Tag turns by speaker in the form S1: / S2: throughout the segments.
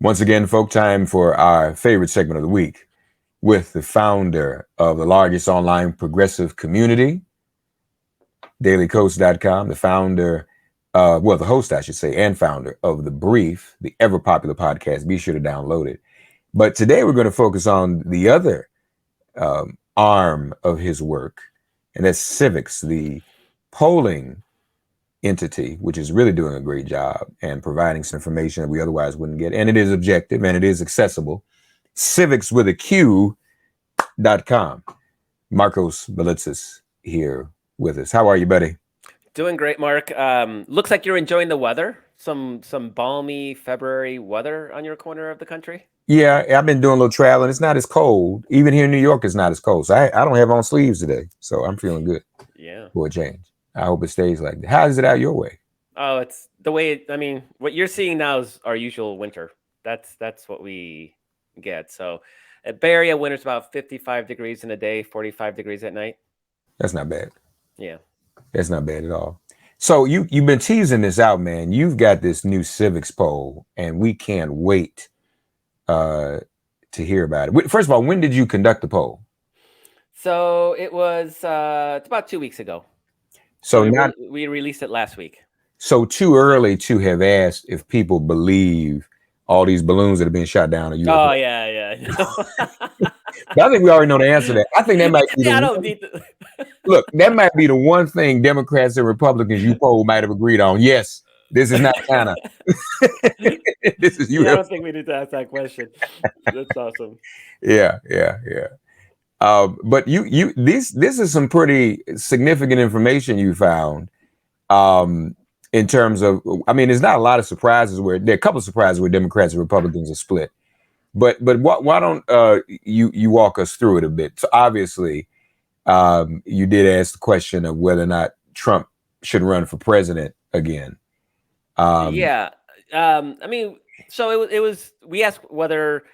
S1: Once again, folk, time for our favorite segment of the week with the founder of the largest online progressive community, dailycoast.com, the founder, the host, I should say, and founder of The Brief, the ever popular podcast. Be sure to download it. But today we're going to focus on the other arm of his work, and that's Civiqs, the polling entity, which is really doing a great job and providing some information that we otherwise wouldn't get. And it is objective and it is accessible. Civiqs with a Q.com. Markos Moulitsas here with us. How are you, buddy?
S2: Doing great, Mark. Looks like you're enjoying the weather. Some balmy February weather on your corner of the country.
S1: Yeah, I've been doing a little traveling. It's not as cold. Even here in New York, it's not as cold. So I don't have on sleeves today. So I'm feeling good.
S2: Yeah.
S1: For a change. I hope it stays like that. How is it out your way?
S2: Oh, it's the way what you're seeing now is our usual winter. That's what we get. So at Bay Area, winter's about 55 degrees in a day, 45 degrees at night.
S1: That's not bad.
S2: Yeah.
S1: That's not bad at all. So you've been teasing this out, man. You've got this new Civiqs poll, and we can't wait to hear about it. First of all, when did you conduct the poll?
S2: So it was it's about 2 weeks ago.
S1: So
S2: we released it last week.
S1: So too early to have asked if people believe all these balloons that have been shot down are UFOs.
S2: Oh yeah.
S1: But I think we already know the answer to that. I think that might be Look, that might be the one thing Democrats and Republicans you poll might have agreed on. Yes, this is not China. This is UFO.
S2: Yeah, I don't think we need to ask that question. That's awesome.
S1: Yeah. But this is some pretty significant information you found. In terms of, there's not a lot of surprises there are a couple of surprises where Democrats and Republicans are split. But why don't you walk us through it a bit? So obviously, you did ask the question of whether or not Trump should run for president again.
S2: So it was we asked whether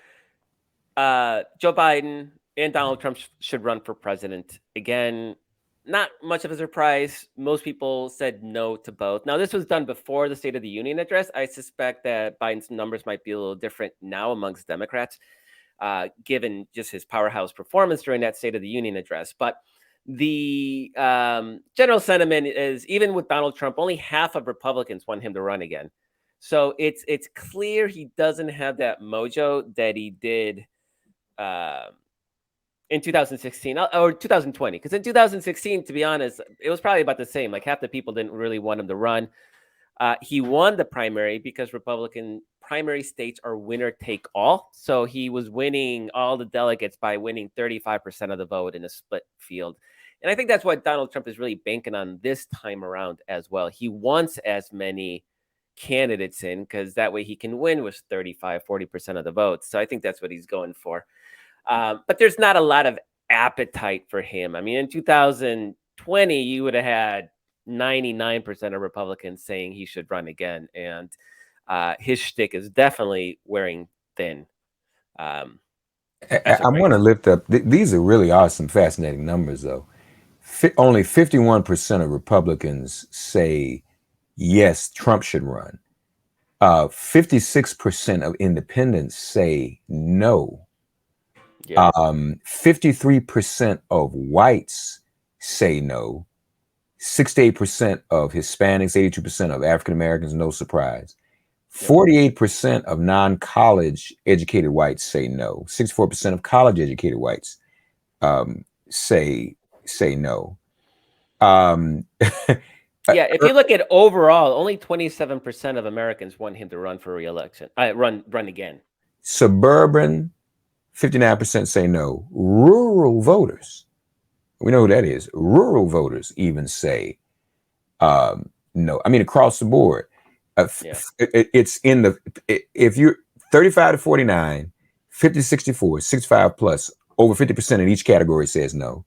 S2: Joe Biden and Donald Trump should run for president again. Not much of a surprise. Most people said no to both. Now, this was done before the State of the Union address. I suspect that Biden's numbers might be a little different now amongst Democrats, given just his powerhouse performance during that State of the Union address. But the general sentiment is, even with Donald Trump, only half of Republicans want him to run again. So it's clear he doesn't have that mojo that he did in 2016 or 2020, because in 2016, to be honest, it was probably about the same. Like half the people didn't really want him to run. He won the primary because Republican primary states are winner take all. So he was winning all the delegates by winning 35% of the vote in a split field. And I think that's what Donald Trump is really banking on this time around as well. He wants as many candidates in because that way he can win with 35-40% of the votes. So I think that's what he's going for. But there's not a lot of appetite for him. In 2020, you would have had 99% of Republicans saying he should run again. And his shtick is definitely wearing thin.
S1: I want to lift up, these really are some fascinating numbers, though. Only 51% of Republicans say, yes, Trump should run. 56% of independents say no. Yeah. 53% of whites say no. 68% of Hispanics, 82% of African Americans, no surprise. 48% of non-college educated whites say no. 64% of college educated whites say no.
S2: If you look at overall, only 27% of Americans want him to run for re-election. Run again.
S1: Suburban, 59% say no. Rural voters, we know who that is. Rural voters even say no. Across the board. It's in the, if you're 35 to 49, 50 to 64, 65 plus, over 50% in each category says no.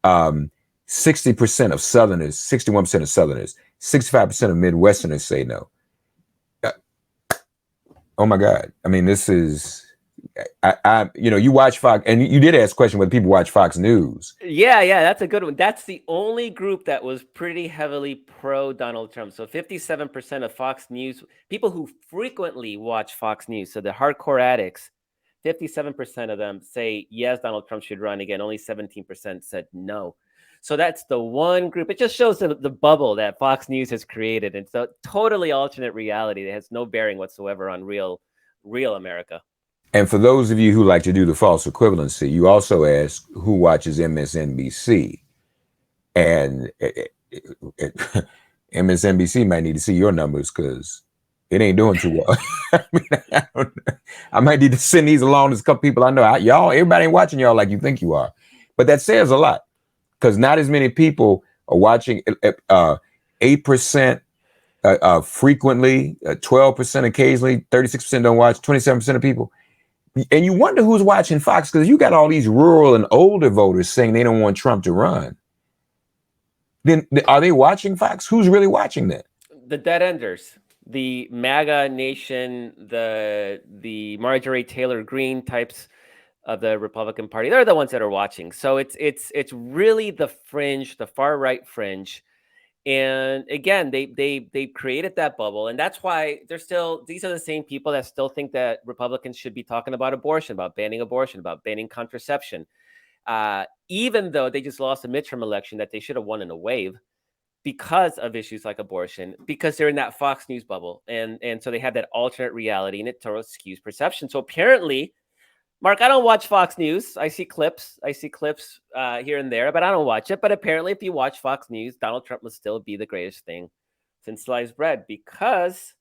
S1: 60% of Southerners, 61% of Southerners, 65% of Midwesterners say no. Oh my God. This is you watch Fox, and you did ask a question whether people watch Fox News.
S2: Yeah, that's a good one. That's the only group that was pretty heavily pro Donald Trump. So 57% of Fox News people who frequently watch Fox News, so the hardcore addicts, 57% of them say yes, Donald Trump should run again. Only 17% said no. So that's the one group. It just shows the bubble that Fox News has created. It's a totally alternate reality that has no bearing whatsoever on real America.
S1: And for those of you who like to do the false equivalency, you also ask who watches MSNBC. And MSNBC might need to see your numbers because it ain't doing too well. I might need to send these along to a couple people I know. Everybody ain't watching y'all like you think you are. But that says a lot because not as many people are watching. 8% frequently, 12% occasionally, 36% don't watch, 27% of people. And you wonder who's watching Fox because you got all these rural and older voters saying they don't want Trump to run. Then are they watching Fox? Who's really watching that?
S2: The dead enders, the MAGA nation, the Marjorie Taylor Greene types of the Republican Party. They're the ones that are watching. So it's really the fringe, the far right fringe. And again, they created that bubble, and that's why these are the same people that still think that Republicans should be talking about abortion, about banning contraception, even though they just lost a midterm election that they should have won in a wave because of issues like abortion, because they're in that Fox News bubble, and so they have that alternate reality, and it totally skews perception. So apparently, Mark, I don't watch Fox News. I see clips here and there, but I don't watch it. But apparently, if you watch Fox News, Donald Trump must still be the greatest thing since sliced bread because,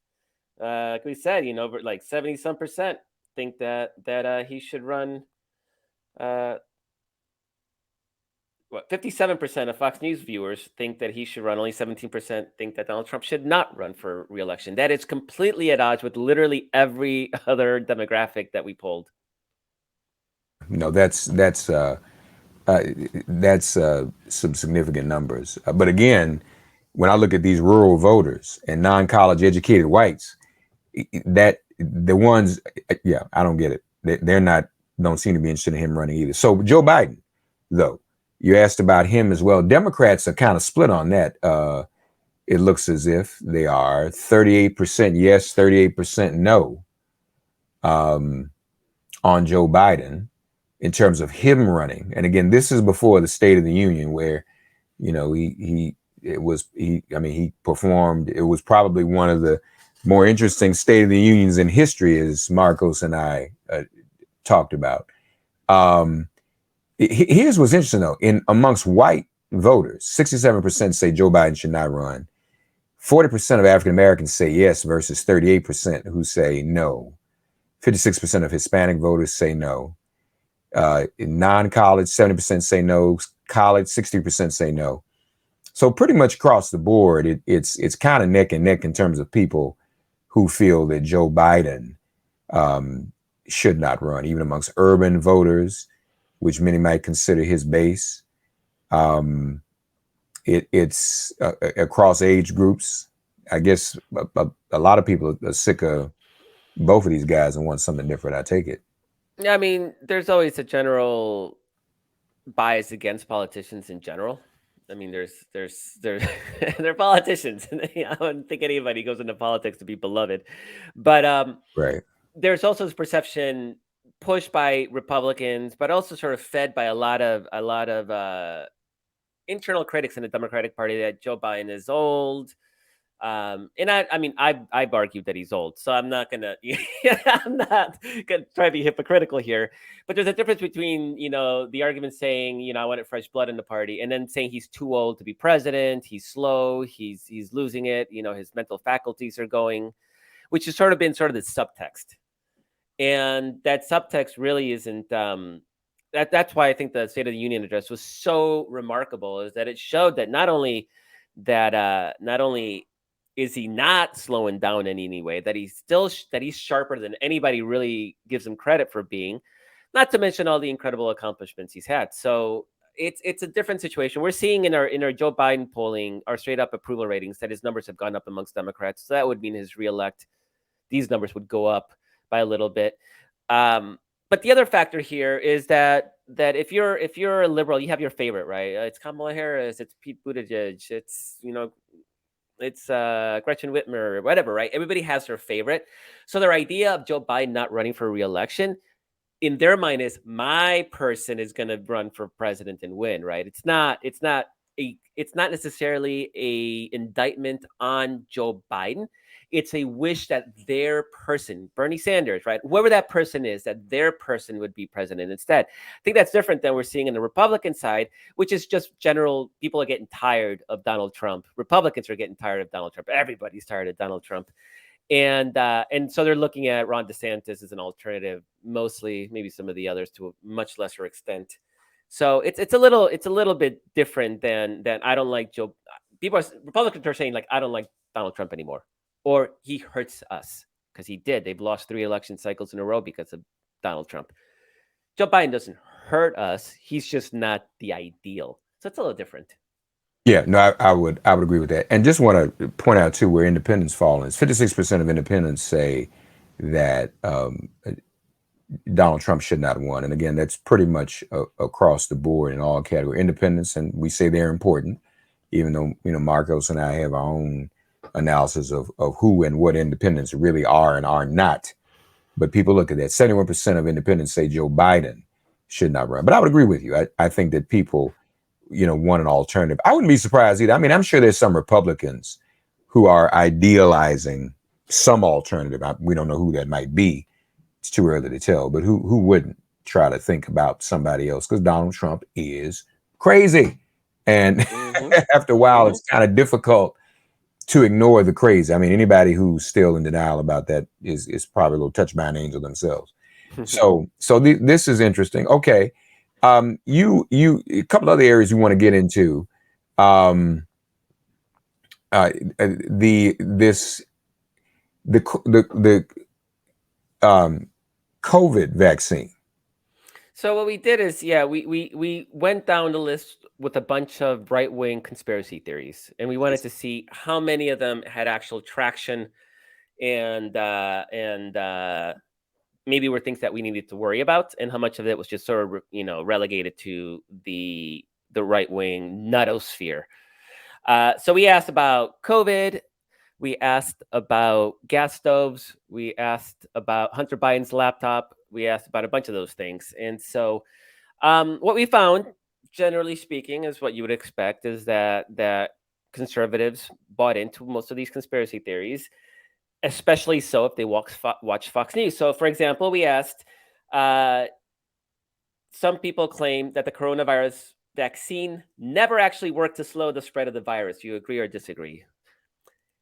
S2: like we said, like 70-some% think that he should run. 57% of Fox News viewers think that he should run. Only 17% think that Donald Trump should not run for re-election. That is completely at odds with literally every other demographic that we polled.
S1: No, that's some significant numbers. But again, when I look at these rural voters and non-college educated whites, that the ones, I don't get it. They're don't seem to be interested in him running either. So Joe Biden, though, you asked about him as well. Democrats are kind of split on that. It looks as if they are 38% yes, 38% no on Joe Biden in terms of him running. And again, this is before the State of the Union where, he performed. It was probably one of the more interesting State of the Unions in history, as Markos and I talked about. Here's what's interesting, though. Amongst white voters, 67% say Joe Biden should not run. 40% of African Americans say yes versus 38% who say no. 56% of Hispanic voters say no. In non-college, 70% say no. College, 60% say no. So pretty much across the board, it's kind of neck and neck in terms of people who feel that Joe Biden should not run, even amongst urban voters, which many might consider his base. It's across age groups. I guess a lot of people are sick of both of these guys and want something different. I take it.
S2: Yeah, I mean, there's always a general bias against politicians in general. I mean, there's they're politicians. I don't think anybody goes into politics to be beloved, but
S1: Right.
S2: there's also this perception pushed by Republicans, but also sort of fed by a lot of internal critics in the Democratic Party that Joe Biden is old. And I've argued that he's old, so I'm not gonna try to be hypocritical here. But there's a difference between the argument saying I wanted fresh blood in the party, and then saying he's too old to be president, he's slow, he's losing it, his mental faculties are going, which has sort of been the subtext, and that subtext really isn't. That's why I think the State of the Union address was so remarkable, is that it showed that not only is he not slowing down in any way, that he's sharper than anybody really gives him credit for being, not to mention all the incredible accomplishments he's had. So it's a different situation. We're seeing in our Joe Biden polling, our straight up approval ratings, that his numbers have gone up amongst Democrats. So that would mean his reelect, these numbers would go up by a little bit. But but the other factor here is that if you're a liberal, you have your favorite, right? It's Kamala Harris, it's Pete Buttigieg, it's it's Gretchen Whitmer, whatever, right? Everybody has their favorite. So their idea of Joe Biden not running for re-election in their mind is my person is going to run for president and win, right? It's not necessarily a indictment on Joe Biden. It's a wish that their person, Bernie Sanders, right, whoever that person is, that their person would be president instead. I think that's different than we're seeing in the Republican side, which is just general. People are getting tired of Donald Trump. Republicans are getting tired of Donald Trump. Everybody's tired of Donald Trump. And so they're looking at Ron DeSantis as an alternative, mostly, maybe some of the others to a much lesser extent. So it's a little bit different than I don't like Joe. Republicans are saying like I don't like Donald Trump anymore, or he hurts us because he did. They've lost 3 election cycles in a row because of Donald Trump. Joe Biden doesn't hurt us. He's just not the ideal. So it's a little different.
S1: Yeah, no, I would agree with that. And just want to point out too where independents fall in. 56% of independents say that Donald Trump should not have won. And again, that's pretty much across the board in all categories. Independents, and we say they're important, even though Markos and I have our own analysis of who and what independents really are and are not. But people look at that. 71% of independents say Joe Biden should not run. But I would agree with you. I think that people want an alternative. I wouldn't be surprised either. I mean, I'm sure there's some Republicans who are idealizing some alternative. We don't know who that might be. It's too early to tell, but who wouldn't try to think about somebody else? Because Donald Trump is crazy. And after a while, it's kind of difficult to ignore the crazy. I mean, anybody who's still in denial about that is probably a little touched by an angel themselves. So this is interesting. Okay. You a couple other areas you want to get into. The COVID vaccine.
S2: So what we did is, we went down the list with a bunch of right-wing conspiracy theories, and we wanted to see how many of them had actual traction, and maybe were things that we needed to worry about, and how much of it was just sort of relegated to the right-wing nutosphere. So we asked about COVID. We asked about gas stoves. We asked about Hunter Biden's laptop. We asked about a bunch of those things. And so what we found, generally speaking, is what you would expect, is that conservatives bought into most of these conspiracy theories, especially so if they watch Fox News. So, for example, we asked, some people claim that the coronavirus vaccine never actually worked to slow the spread of the virus. Do you agree or disagree?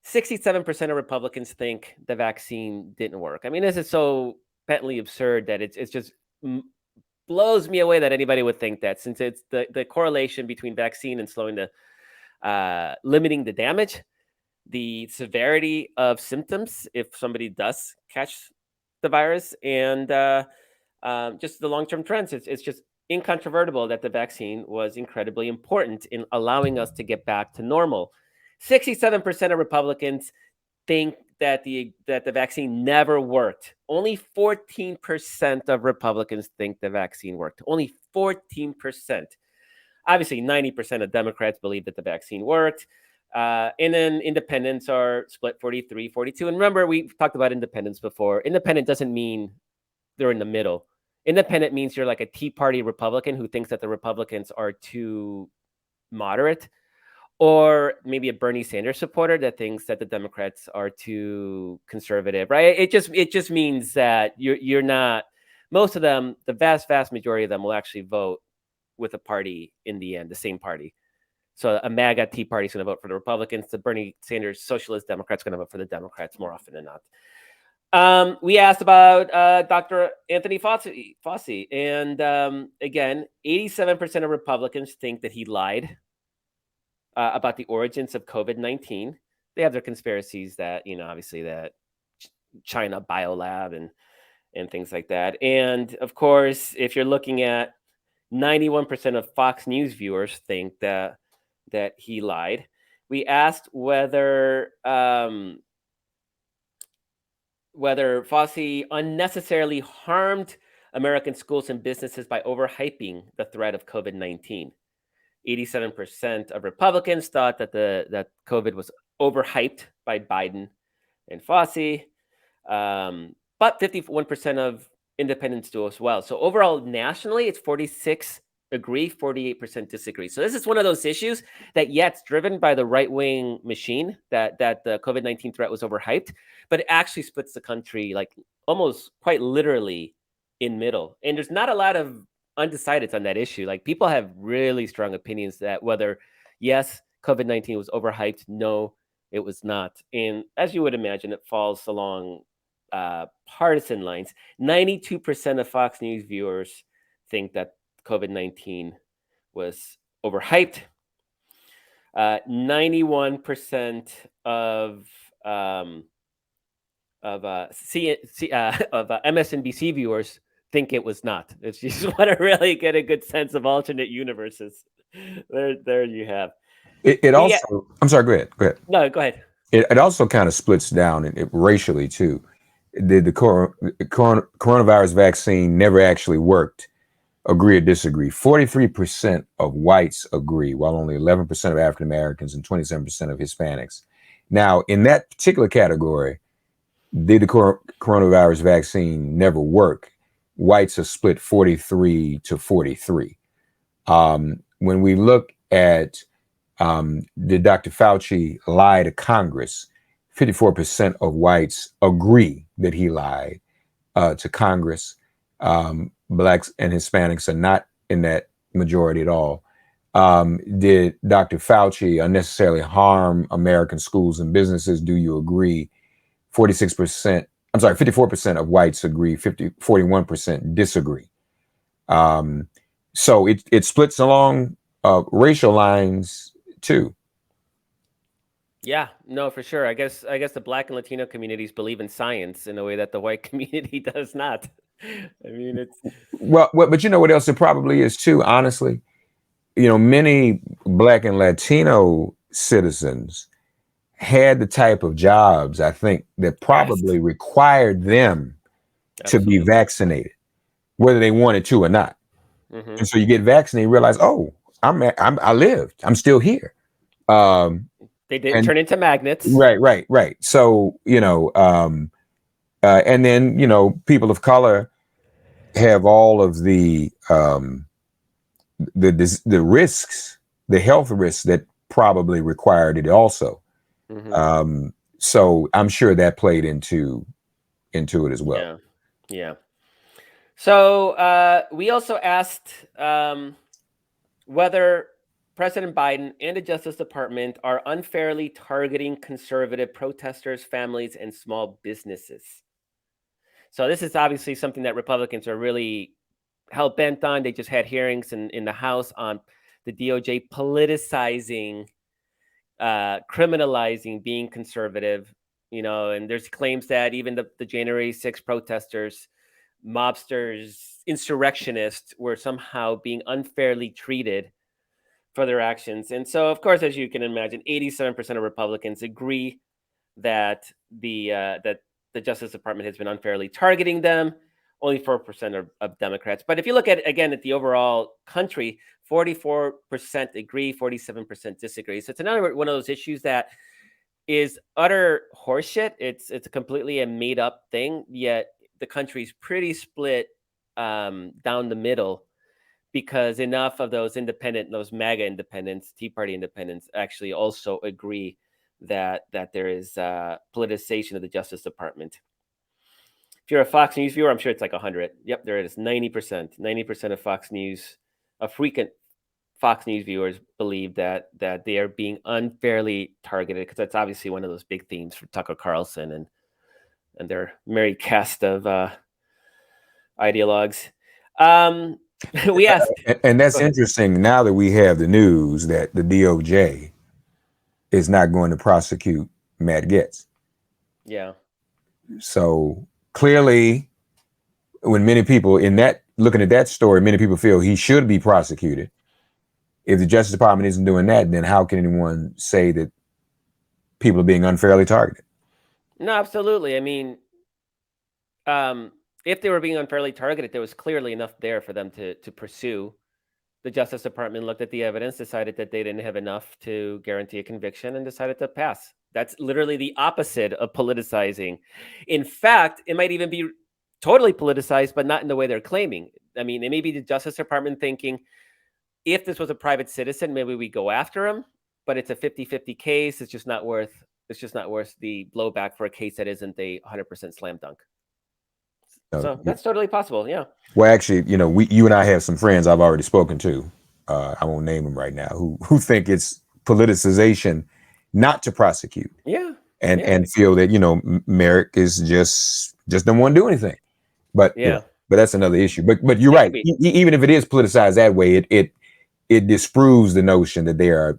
S2: 67% of Republicans think the vaccine didn't work. I mean, this is so patently absurd that it's just blows me away that anybody would think that, since it's the correlation between vaccine and slowing limiting the damage, the severity of symptoms if somebody does catch the virus, and just the long-term trends. It's just incontrovertible that the vaccine was incredibly important in allowing us to get back to normal. 67% of Republicans think that the vaccine never worked. Only 14% of Republicans think the vaccine worked. Only 14%. Obviously, 90% of Democrats believe that the vaccine worked. And then independents are split 43, 42. And remember, we've talked about independents before. Independent doesn't mean they're in the middle. Independent means you're like a Tea Party Republican who thinks that the Republicans are too moderate, or maybe a Bernie Sanders supporter that thinks that the Democrats are too conservative, right? It just means that you're not. Most of them, the vast majority of them, will actually vote with a party in the end, the same party. So a MAGA Tea Party is going to vote for the Republicans. The Bernie Sanders Socialist Democrats going to vote for the Democrats more often than not. We asked about Dr. Anthony Fauci, and again, 87% of Republicans think that he lied about the origins of COVID-19. They have their conspiracies that, obviously that China biolab and things like that. And of course, if you're looking at 91% of Fox News viewers think that he lied. We asked whether Fauci unnecessarily harmed American schools and businesses by overhyping the threat of COVID-19. 87% of Republicans thought that COVID was overhyped by Biden and Fauci, but 51% of independents do as well. So overall, nationally, it's 46 agree, 48% disagree. So this is one of those issues that, yeah, it's driven by the right-wing machine that the COVID-19 threat was overhyped, but it actually splits the country like almost quite literally in middle. And there's not a lot of undecideds on that issue. Like people have really strong opinions that whether, yes, COVID-19 was overhyped, no, it was not. And as you would imagine, it falls along partisan lines. 92% of Fox News viewers think that COVID-19 was overhyped. 91% of MSNBC viewers think it was not. If you just want to really get a good sense of alternate universes, there you have.
S1: It also, I'm sorry, go ahead. Go ahead.
S2: No, go ahead.
S1: It also kind of splits down racially too. Did the coronavirus vaccine never actually worked? Agree or disagree? 43% of whites agree, while only 11% of African Americans and 27% of Hispanics. Now, in that particular category, did the coronavirus vaccine never work? Whites are split 43 to 43. When we look at did Dr. Fauci lie to Congress, 54% of whites agree that he lied to Congress. Blacks and Hispanics are not in that majority at all. Did Dr. Fauci unnecessarily harm American schools and businesses? Do you agree? 54% of whites agree, 41% disagree. So it splits along racial lines too.
S2: Yeah, no, for sure. I guess the Black and Latino communities believe in science in a way that the white community does not. I mean, it's
S1: but you know what else it probably is too, honestly? You know, many Black and Latino citizens had the type of jobs, I think, that probably required them to be vaccinated, whether they wanted to or not. Mm-hmm. And so you get vaccinated, you realize, oh, I lived, I'm still here.
S2: They didn't turn into magnets.
S1: Right. So, you know, and then, you know, people of color have all of the risks, the health risks that probably required it also. Mm-hmm. So I'm sure that played into it as well.
S2: Yeah. So we also asked whether President Biden and the Justice Department are unfairly targeting conservative protesters, families, and small businesses. So this is obviously something that Republicans are really hell-bent on. They just had hearings in the House on the DOJ politicizing, criminalizing being conservative, you know, and there's claims that even the January 6th protesters, mobsters, insurrectionists were somehow being unfairly treated for their actions. And so, of course, as you can imagine, 87% of Republicans agree that the Justice Department has been unfairly targeting them. Only 4% of Democrats. But if you look at, again, at the overall country, 44% agree, 47% disagree. So it's another one of those issues that is utter horseshit. It's completely a made up thing, yet the country's pretty split down the middle, because enough of those those MAGA independents, Tea Party independents, actually also agree that there is politicization of the Justice Department. If you're a Fox News viewer, I'm sure it's like 100. Yep, there it is. 90%. 90% of Fox News, frequent Fox News viewers believe that they are being unfairly targeted, because that's obviously one of those big themes for Tucker Carlson and their merry cast of ideologues. We asked,
S1: and that's interesting. Now that we have the news that the DOJ is not going to prosecute Matt Gaetz.
S2: Yeah.
S1: So clearly, when many people looking at that story, many people feel he should be prosecuted. If the Justice Department isn't doing that, then how can anyone say that people are being unfairly targeted?
S2: No, absolutely. I mean, if they were being unfairly targeted, there was clearly enough there for them to pursue. The Justice Department looked at the evidence, decided that they didn't have enough to guarantee a conviction, and decided to pass. That's literally the opposite of politicizing. In fact, it might even be totally politicized, but not in the way they're claiming. I mean, it may be the Justice Department thinking, if this was a private citizen, maybe we go after him, but it's a 50-50 case. It's just not worth the blowback for a case that isn't a 100% slam dunk. So that's totally possible. Yeah.
S1: Well, actually, you and I have some friends I've already spoken to. I won't name them right now, who think it's politicization not to prosecute.
S2: Yeah.
S1: And feel that Merrick is just don't want to do anything. But but that's another issue. But you're right. Even if it is politicized that way, it disproves the notion that they are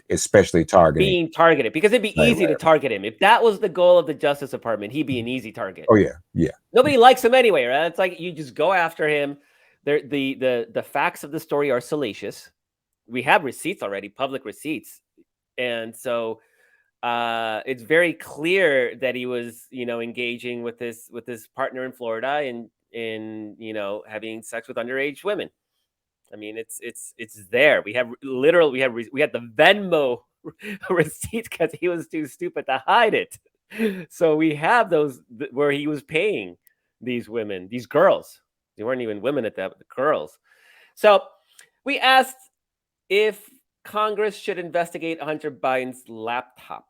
S1: especially
S2: being targeted, because it'd be easy to target him. If that was the goal of the Justice Department, he'd be an easy target.
S1: Oh yeah.
S2: Nobody likes him anyway, right? It's like you just go after him. The facts of the story are salacious. We have receipts already, public receipts, and so it's very clear that he was, engaging with his partner in Florida and having sex with underage women. I mean, it's there. We have the Venmo receipt because he was too stupid to hide it. So we have those where he was paying these women, these girls. They weren't even women at that, but the girls. So we asked if Congress should investigate Hunter Biden's laptop.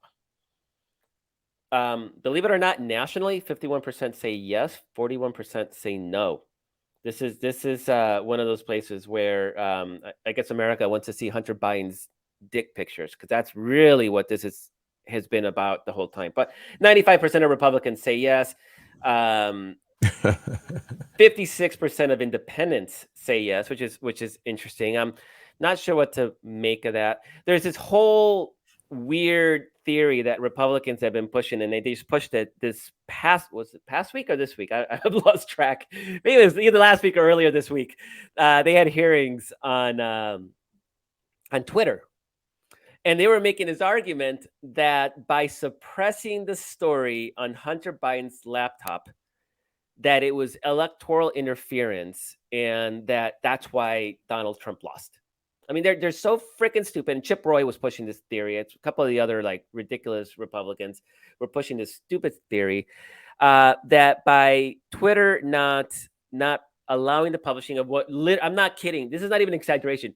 S2: Believe it or not, nationally, 51% say yes, 41% say no. This is one of those places where I guess America wants to see Hunter Biden's dick pictures, because that's really what this has been about the whole time. But 95% of Republicans say yes. 56% of independents say yes, which is interesting. I'm not sure what to make of that. There's this whole weird theory that Republicans have been pushing, and they just pushed it this past week or this week? I've lost track. Maybe it was either last week or earlier this week. They had hearings on Twitter, and they were making this argument that by suppressing the story on Hunter Biden's laptop, that it was electoral interference, and that's why Donald Trump lost. I mean, they're so freaking stupid. And Chip Roy was pushing this theory. It's a couple of the other ridiculous Republicans were pushing this stupid theory that by Twitter not allowing the publishing of I'm not kidding. This is not even exaggeration.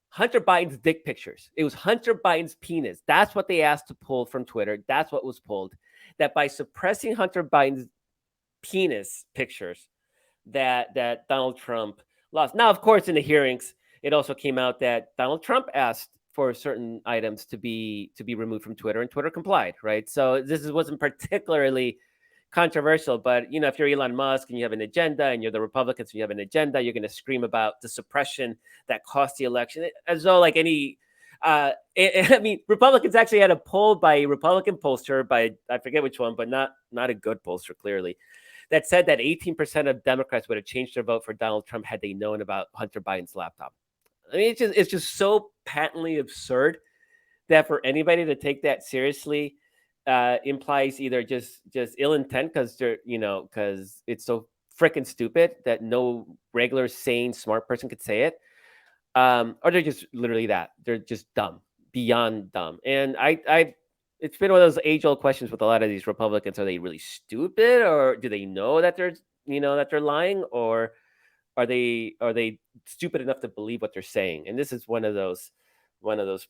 S2: Hunter Biden's dick pictures. It was Hunter Biden's penis. That's what they asked to pull from Twitter. That's what was pulled. That by suppressing Hunter Biden's penis pictures, that Donald Trump lost. Now, of course, in the hearings, it also came out that Donald Trump asked for certain items to be removed from Twitter, and Twitter complied, right? So this wasn't particularly controversial, but if you're Elon Musk and you have an agenda, and you're the Republicans and you have an agenda, you're going to scream about the suppression that cost the election, as though I mean, Republicans actually had a poll by a Republican pollster, by I forget which one, but not a good pollster, clearly, that said that 18% of Democrats would have changed their vote for Donald Trump had they known about Hunter Biden's laptop. I mean, it's just so patently absurd that for anybody to take that seriously implies either just ill intent, because because it's so freaking stupid that no regular, sane, smart person could say it, or they're just literally that. They're just dumb, beyond dumb. And it's been one of those age-old questions with a lot of these Republicans. Are they really stupid, or do they know that they're lying, or are they stupid enough to believe what they're saying? And this is one of those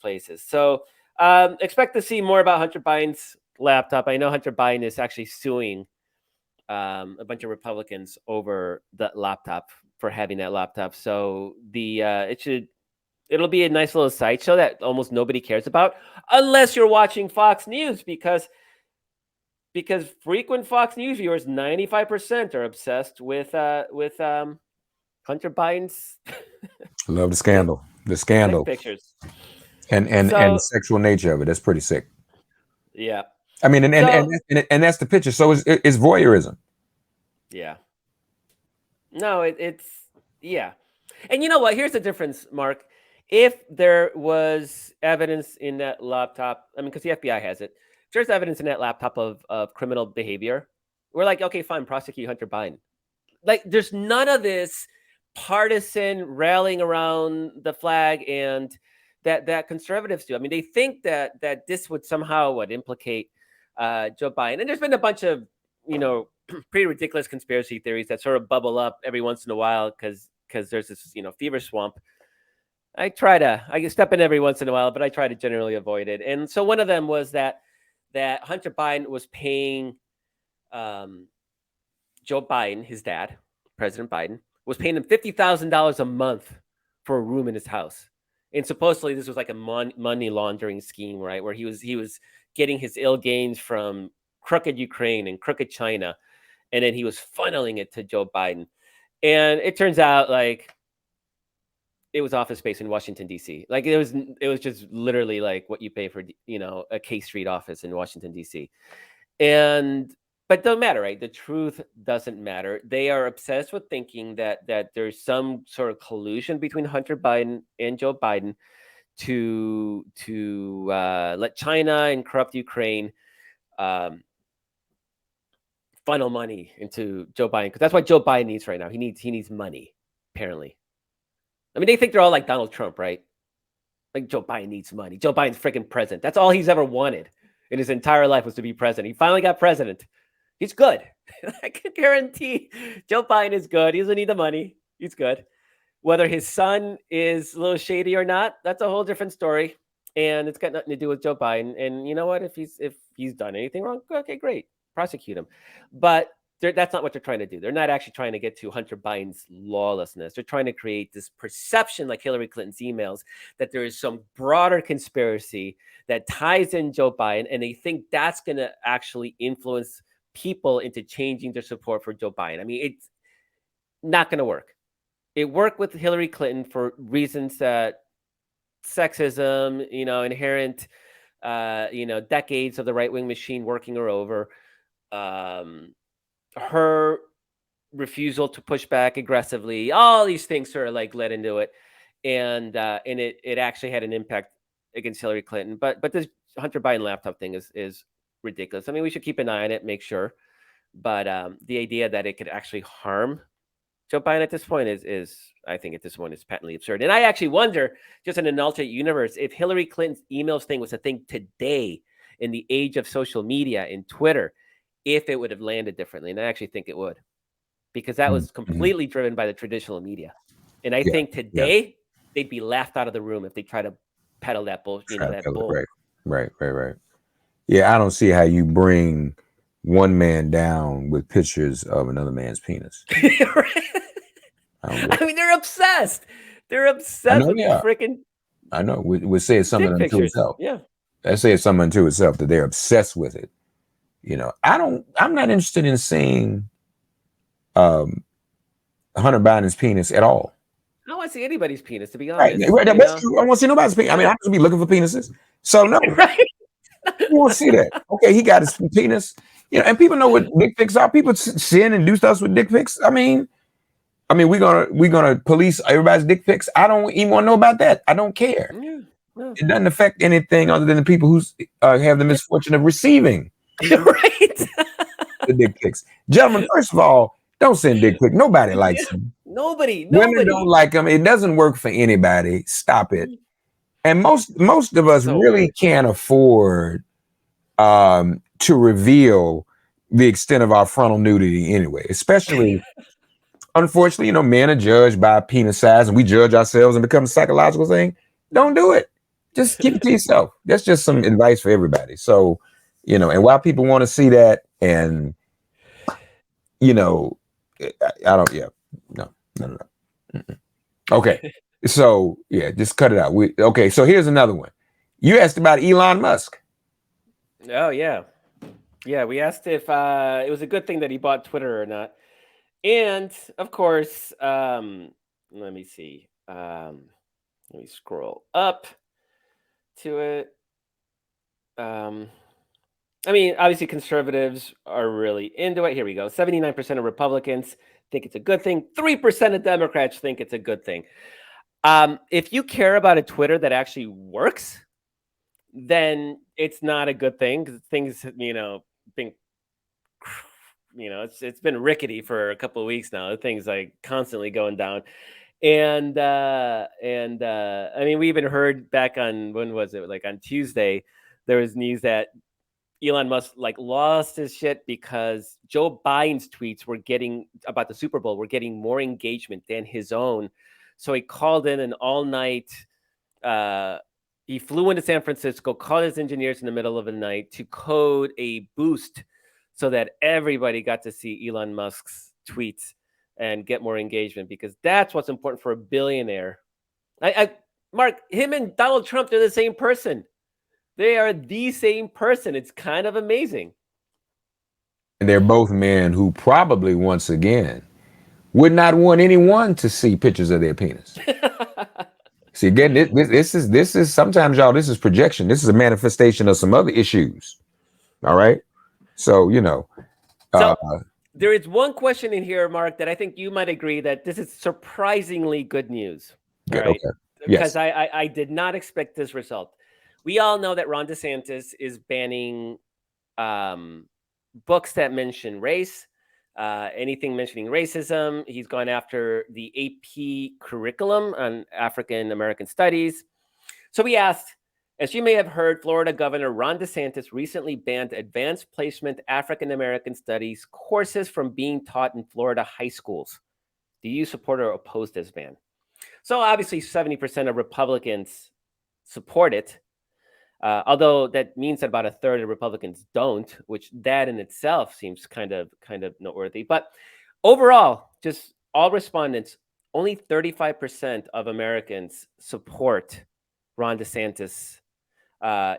S2: places. So expect to see more about Hunter Biden's laptop. I know Hunter Biden is actually suing a bunch of Republicans over that laptop, for having that laptop. So it'll be a nice little sideshow that almost nobody cares about, unless you're watching Fox News, because frequent Fox News viewers, 95%, are obsessed with Hunter Biden's
S1: love the scandal
S2: pictures,
S1: and the sexual nature of it. That's pretty sick.
S2: Yeah,
S1: I mean, and that's the picture. So it's voyeurism.
S2: Yeah. No, it's yeah. And you know what? Here's the difference, Mark. If there was evidence in that laptop, I mean, because the FBI has it, if there's evidence in that laptop of criminal behavior, we're like, okay, fine, prosecute Hunter Biden. Like, there's none of this partisan rallying around the flag and that conservatives do. I mean, they think that this would somehow implicate Joe Biden. And there's been a bunch of, pretty ridiculous conspiracy theories that sort of bubble up every once in a while because there's this, fever swamp. I step in every once in a while, but I try to generally avoid it. And so one of them was that Hunter Biden was paying Joe Biden, his dad, President Biden, was paying him $50,000 a month for a room in his house. And supposedly this was like a money laundering scheme, right? Where he was getting his ill gains from crooked Ukraine and crooked China, and then he was funneling it to Joe Biden. And it turns out like it was office space in Washington, D.C. Like it was just literally like what you pay for, a K Street office in Washington, D.C. But don't matter, right? The truth doesn't matter. They are obsessed with thinking that there's some sort of collusion between Hunter Biden and Joe Biden to let China and corrupt Ukraine funnel money into Joe Biden, because that's what Joe Biden needs right now. He needs money, apparently. I mean, they think they're all like Donald Trump, right? Like Joe Biden needs money. Joe Biden's freaking president. That's all he's ever wanted in his entire life was to be president. He finally got president. He's good. I can guarantee Joe Biden is good. He doesn't need the money. He's good. Whether his son is a little shady or not, that's a whole different story. And it's got nothing to do with Joe Biden. And you know what? If he's done anything wrong, okay, great. Prosecute him. But that's not what they're trying to do. They're not actually trying to get to Hunter Biden's lawlessness. They're trying to create this perception, like Hillary Clinton's emails, that there is some broader conspiracy that ties in Joe Biden. And they think that's going to actually influence people into changing their support for Joe Biden. I mean, it's not going to work. It worked with Hillary Clinton for reasons that sexism, inherent, decades of the right-wing machine working her over, her refusal to push back aggressively, all these things sort of like led into it. And it actually had an impact against Hillary Clinton. But this Hunter Biden laptop thing is ridiculous. I mean, we should keep an eye on it, make sure. But the idea that it could actually harm Joe Biden at this point is I think at this point is patently absurd. And I actually wonder, just in an alternate universe, if Hillary Clinton's emails thing was a thing today in the age of social media and Twitter, if it would have landed differently. And I actually think it would, because that was completely driven by the traditional media. And I think today they'd be laughed out of the room if they try to peddle that bullshit. That bull.
S1: Right. Yeah, I don't see how you bring one man down with pictures of another man's penis.
S2: I mean, they're obsessed. They're obsessed with freaking.
S1: I know. We say it's something unto itself.
S2: Yeah.
S1: I say it's something unto itself that they're obsessed with it. I'm not interested in seeing Hunter Biden's penis at all.
S2: I don't want to see anybody's penis, to be honest.
S1: Right. That's true. I don't want to see nobody's penis. I mean, I should be looking for penises. So no.
S2: Right.
S1: You want to see that? Okay, he got his penis. And people know what dick pics are. People sin and do stuff with dick pics. I mean, we're gonna police everybody's dick pics. I don't even want to know about that. I don't care.
S2: Yeah.
S1: It doesn't affect anything other than the people who have the misfortune of receiving
S2: right
S1: the dick pics. Gentlemen, first of all, don't send dick pics. Nobody likes them.
S2: Nobody.
S1: Women don't like them. It doesn't work for anybody. Stop it. And most of us really can't afford to reveal the extent of our frontal nudity anyway, especially, unfortunately, men are judged by penis size and we judge ourselves and become a psychological thing. Don't do it. Just keep it to yourself. That's just some advice for everybody. So, and while people want to see that and, I don't, no. Mm-mm. Okay. So just cut it out. Okay. So here's another one. You asked about Elon Musk.
S2: Oh yeah. Yeah. We asked if it was a good thing that he bought Twitter or not. And of course, let me see. Let me scroll up to it. I mean, obviously conservatives are really into it. Here we go. 79% of Republicans think it's a good thing. 3% of Democrats think it's a good thing. If you care about a Twitter that actually works, then it's not a good thing because things, being it's been rickety for a couple of weeks now. The thing's like constantly going down. And I mean, we even heard back on, when was it? Like on Tuesday, there was news that Elon Musk like lost his shit because Joe Biden's tweets were getting about the Super Bowl were getting more engagement than his own. So he called in an all-night. He flew into San Francisco, called his engineers in the middle of the night to code a boost so that everybody got to see Elon Musk's tweets and get more engagement, because that's what's important for a billionaire. Mark, him and Donald Trump, they're the same person. They are the same person. It's kind of amazing.
S1: And they're both men who probably, once again, would not want anyone to see pictures of their penis. See, again, this is sometimes, y'all, this is projection. This is a manifestation of some other issues. All right. So,
S2: there is one question in here, Mark, that I think you might agree that this is surprisingly good news.
S1: Good,
S2: all right?
S1: Okay.
S2: Because
S1: yes.
S2: I did not expect this result. We all know that Ron DeSantis is banning books that mention race, anything mentioning racism. He's gone after the AP curriculum on African American studies. So we asked, as you may have heard, Florida Governor Ron DeSantis recently banned advanced placement African American studies courses from being taught in Florida high schools. Do you support or oppose this ban? So obviously 70% of Republicans support it. Although that means that about a third of Republicans don't, which that in itself seems kind of noteworthy. But overall, just all respondents, only 35% of Americans support Ron DeSantis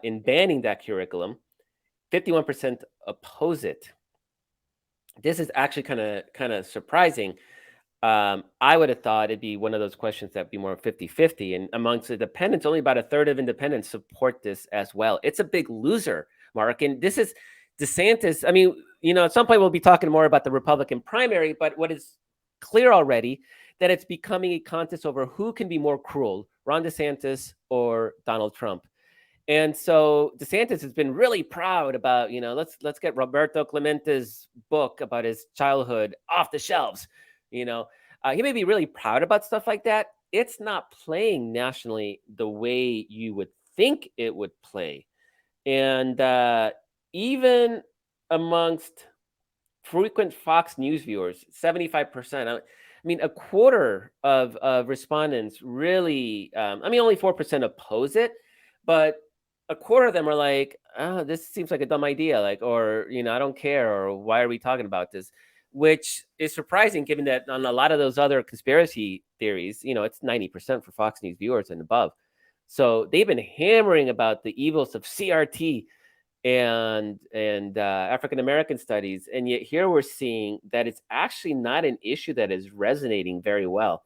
S2: in banning that curriculum. 51% oppose it. This is actually kind of surprising. I would have thought it'd be one of those questions that'd be more 50-50. And amongst the independents, only about a third of independents support this as well. It's a big loser, Mark. And this is DeSantis. I mean, at some point we'll be talking more about the Republican primary, but what is clear already, that it's becoming a contest over who can be more cruel, Ron DeSantis or Donald Trump. And so DeSantis has been really proud about, let's get Roberto Clemente's book about his childhood off the shelves. He may be really proud about stuff like that. It's not playing nationally the way you would think it would play. And even amongst frequent Fox News viewers, 75%, I mean, a quarter of respondents really, only 4% oppose it, but a quarter of them are like, oh, this seems like a dumb idea, or, I don't care, or why are we talking about this? Which is surprising, given that on a lot of those other conspiracy theories, it's 90% for Fox News viewers and above. So they've been hammering about the evils of CRT and African American studies, and yet here we're seeing that it's actually not an issue that is resonating very well.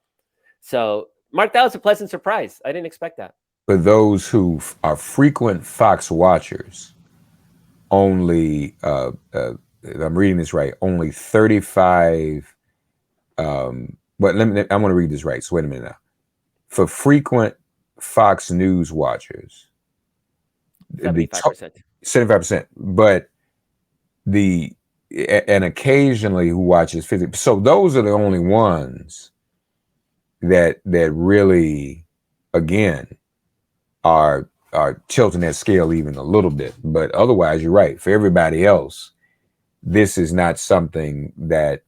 S2: So, Mark, that was a pleasant surprise. I didn't expect that.
S1: For those who are frequent Fox watchers, only if I'm reading this right, only 35. But I'm going to read this right. So wait a minute now. For frequent Fox News watchers,
S2: 75%.
S1: 75%. But and occasionally who watches 50. So those are the only ones that really, again, are tilting that scale even a little bit. But otherwise, you're right. For everybody else, this is not something that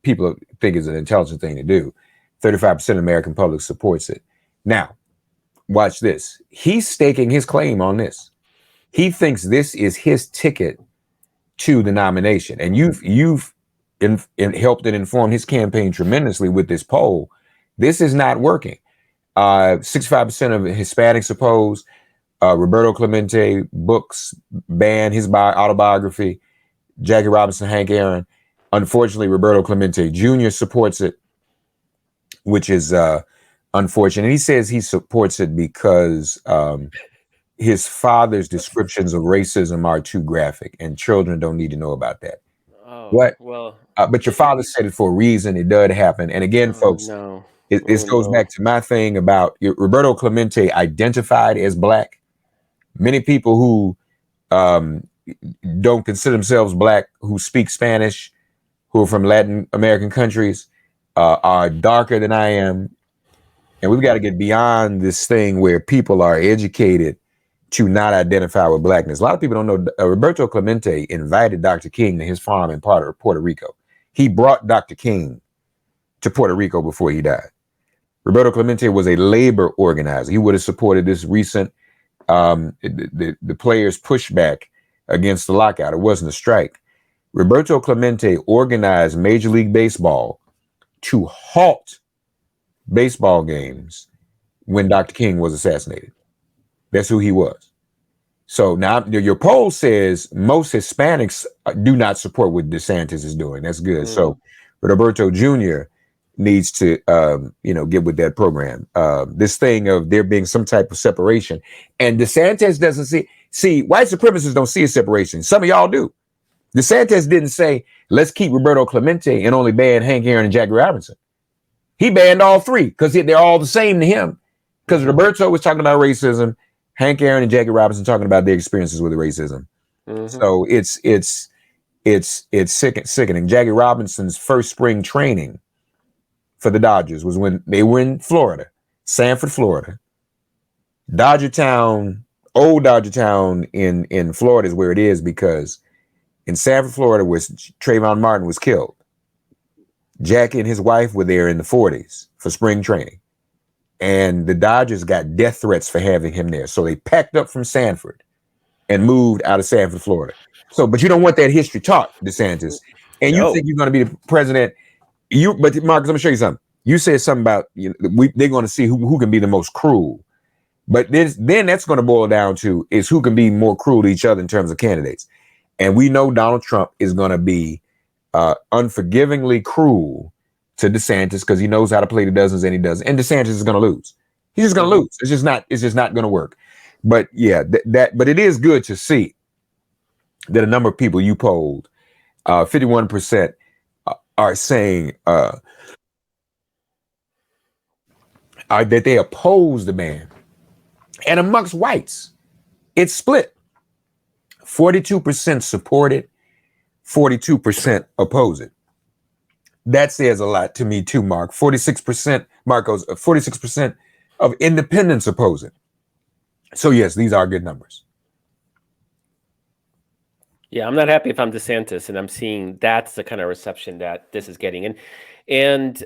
S1: people think is an intelligent thing to do. 35% of the American public supports it. Now, watch this. He's staking his claim on this. He thinks this is his ticket to the nomination. And you've helped and informed his campaign tremendously with this poll. This is not working. 65% of Hispanics oppose. Roberto Clemente books ban his autobiography. Jackie Robinson, Hank Aaron. Unfortunately, Roberto Clemente Jr. supports it, which is unfortunate. And he says he supports it because his father's descriptions of racism are too graphic, and children don't need to know about that.
S2: Oh,
S1: what?
S2: Well,
S1: but your father said it for a reason. It does happen. And again, folks, this goes back to my thing about Roberto Clemente identified as Black. Many people who don't consider themselves Black, who speak Spanish, who are from Latin American countries are darker than I am. And we've got to get beyond this thing where people are educated to not identify with blackness. A lot of people don't know Roberto Clemente invited Dr. King to his farm in Puerto Rico. He brought Dr. King to Puerto Rico before he died. Roberto Clemente was a labor organizer. He would have supported this recent the players' pushback against the lockout. It wasn't a strike. Roberto Clemente organized Major League Baseball to halt baseball games when Dr. King was assassinated. That's who he was. So now your poll says most Hispanics do not support what DeSantis is doing. That's good. So Roberto Jr. needs to, get with that program. This thing of there being some type of separation, and DeSantis doesn't see white supremacists don't see a separation. Some of y'all do. DeSantis didn't say, let's keep Roberto Clemente and only ban Hank Aaron and Jackie Robinson. He banned all three because they're all the same to him. Because Roberto was talking about racism, Hank Aaron and Jackie Robinson talking about their experiences with racism. So it's sickening. Jackie Robinson's first spring training for the Dodgers was when they were in Florida, Sanford, Florida. Old Dodger Town in Florida is where it is because in Sanford, Florida, where Trayvon Martin was killed, Jackie and his wife were there in the 40s for spring training. And the Dodgers got death threats for having him there. So they packed up from Sanford and moved out of Sanford, Florida. So, but you don't want that history taught, DeSantis. And you think you're going to be the president. But Marcus, let me show you something. You said something about they're going to see who can be the most cruel. But then that's going to boil down to is who can be more cruel to each other in terms of candidates. And we know Donald Trump is going to be unforgivingly cruel to DeSantis because he knows how to play the dozens and he doesn't. And DeSantis is going to lose. He's just going to lose. It's just not going to work. But yeah, but it is good to see that a number of people you polled, 51% are saying that they oppose the ban. And amongst whites, it's split. 42% support it, 42% oppose it. That says a lot to me too, Mark. 46%, Markos, 46% of independents oppose it. So yes, these are good numbers.
S2: Yeah, I'm not happy if I'm DeSantis and I'm seeing that's the kind of reception that this is getting. And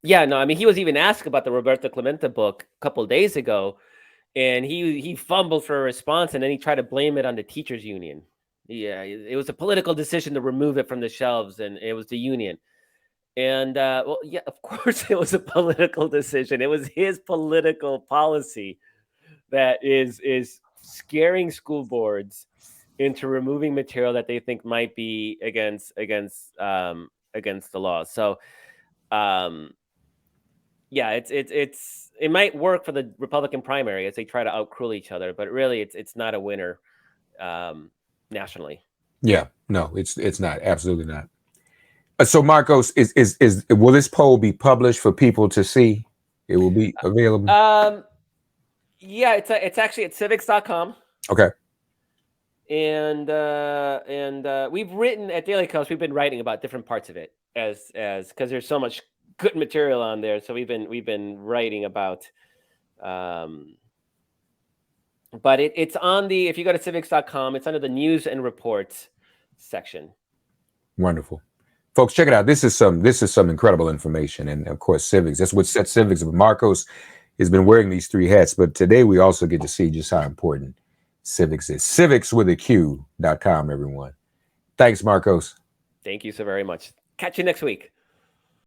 S2: yeah, no, I mean, he was even asked about the Roberto Clemente book a couple of days ago, and he fumbled for a response, and then he tried to blame it on the teachers union. Yeah, it was a political decision to remove it from the shelves, and it was the union. And well, yeah, of course it was a political decision. It was his political policy that is scaring school boards into removing material that they think might be against the law. So yeah, it might work for the Republican primary as they try to outcruel each other, but really it's not a winner nationally.
S1: Yeah, no, it's not. Absolutely not. So Markos, is will this poll be published for people to see? It will be available.
S2: Yeah, it's actually at Civiqs.com.
S1: Okay.
S2: And we've written at Daily Kos, we've been writing about different parts of it as because there's so much good material on there. So we've been writing about but it's on the, if you go to Civiqs.com, it's under the news and reports section.
S1: Wonderful. Folks, check it out. This is some incredible information. And of course, Civiqs, that's what sets Civiqs. Markos has been wearing these three hats, but today we also get to see just how important Civiqs is. Civiqs.com, everyone. Thanks, Markos.
S2: Thank you so very much. Catch you next week.